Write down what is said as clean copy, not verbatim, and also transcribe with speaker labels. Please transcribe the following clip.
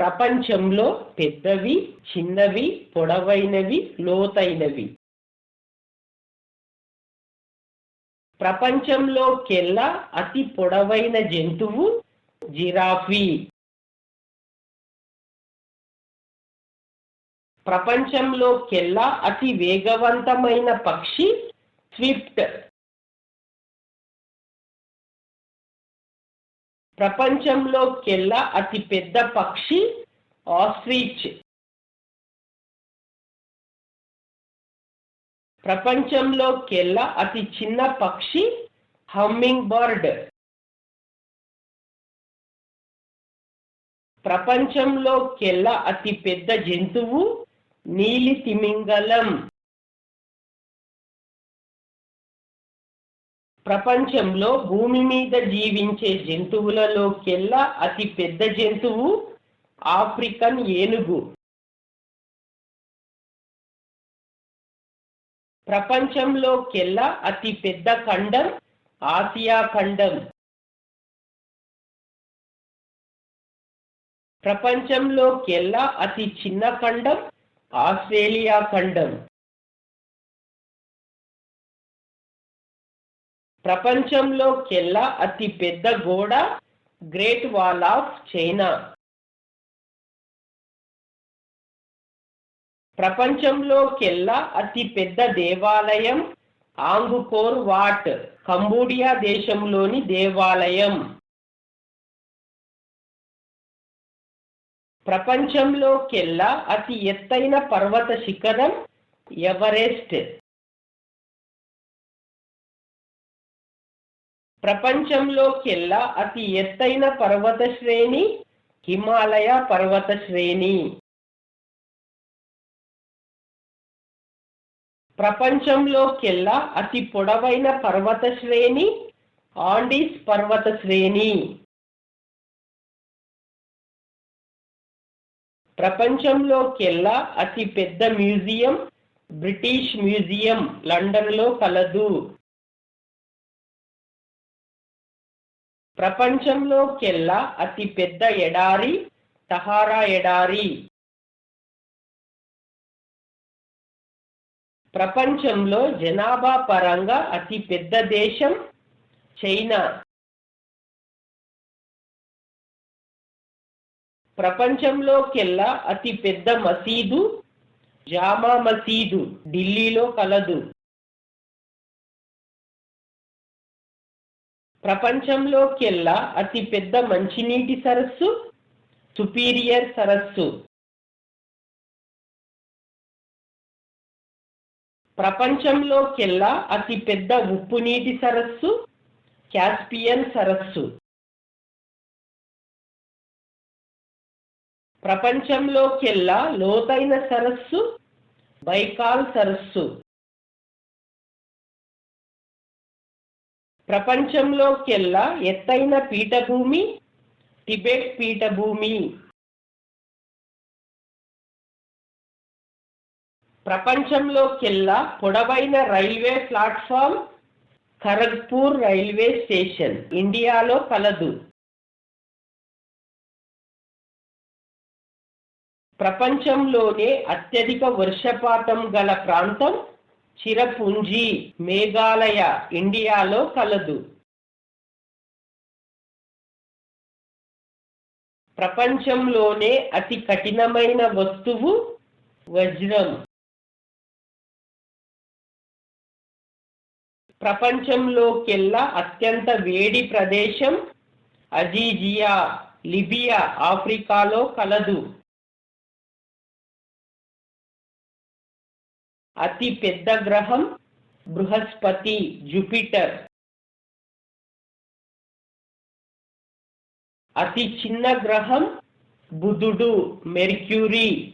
Speaker 1: ప్రపంచంలో పెద్దవి, చిన్నవి, పొడవైనవి, లోతైనవి. ప్రపంచంలోకెల్లా అతి పొడవైన జంతువు జిరాఫీ. ప్రపంచంలోకెల్లా అతి వేగవంతమైన పక్షి స్విఫ్ట్. ప్రపంచంలోకెల్లా అతి పెద్ద పక్షి ఆస్ట్రిచ్. ప్రపంచంలోకెల్లా అతి చిన్న పక్షి హమ్మింగ్ బర్డ్. ప్రపంచంలోకెల్లా అతి పెద్ద జంతువు నీలి తిమింగలం. ప్రపంచంలో భూమి మీద జీవించే జంతువులలోకెల్లా అతి పెద్ద జంతువు ఆఫ్రికన్ ఏనుగు. ప్రపంచంలోకెల్లా అతి పెద్ద ఖండం ఆసియా ఖండం. ప్రపంచంలోకెల్లా అతి చిన్న ఖండం ఆస్ట్రేలియా ఖండం. ప్రపంచంలోకెల్లా అతి పెద్ద గోడ గ్రేట్ వాల్ ఆఫ్ చైనా. ప్రపంచంలోకెల్లా అతి పెద్ద దేవాలయం ఆంగ్కోర్ వాట్ కంబోడియా దేశంలోని దేవాలయం. ప్రపంచంలోకెల్లా అతి ఎత్తైన పర్వత శిఖరం ఎవరెస్ట్. ప్రపంచంలోకెల్లా అతి ఎత్తైన పర్వత శ్రేణి హిమాలయ పర్వత శ్రేణి. ప్రపంచంలోకెల్లా అతి పొడవైన పర్వత శ్రేణి ఆండీస్ పర్వత శ్రేణి. ప్రపంచంలోకెల్లా అతి పెద్ద మ్యూజియం బ్రిటిష్ మ్యూజియం లండన్లో కలదు. ప్రపంచంలోకెల్లా అతి పెద్ద ఎడారి సహారా ఎడారి. ప్రపంచంలో జనాభా పరంగా అతి పెద్ద దేశం చైనా. ప్రపంచంలోకెల్లా అతి పెద్ద మసీదు జామా మసీదు ఢిల్లీలో కలదు. ప్రపంచంలోకెల్లా అతి పెద్ద మంచినీటి సరస్సు సుపీరియర్ సరస్సు. ప్రపంచంలోకెల్లా అతి పెద్ద ఉప్పు నీటి సరస్సు కాస్పియన్ సరస్సు. ప్రపంచంలోకెల్లా లోతైన సరస్సు బైకాల్ సరస్సు. ప్రపంచంలోకెల్లా ఎత్తైన పీఠభూమి టిబెట్ పీఠభూమి. ప్రపంచంలోకెల్లా పొడవైన railway platform Kharagpur railway station ఇండియాలో కలదు. ప్రపంచంలోనే అత్యధిక వర్షపాతం గల ప్రాంతం చిరపుంజి మేఘాలయ ఇండియాలో కలదు. ప్రపంచంలోనే అతి కఠినమైన వస్తువు వజ్రం. ప్రపంచంలోకెల్లా అత్యంత వేడి ప్రదేశం అజీజియా లిబియా ఆఫ్రికాలో కలదు. అతి పెద్ద గ్రహం బృహస్పతి జూపిటర్. అతి చిన్న గ్రహం బుధుడు మెర్క్యూరీ.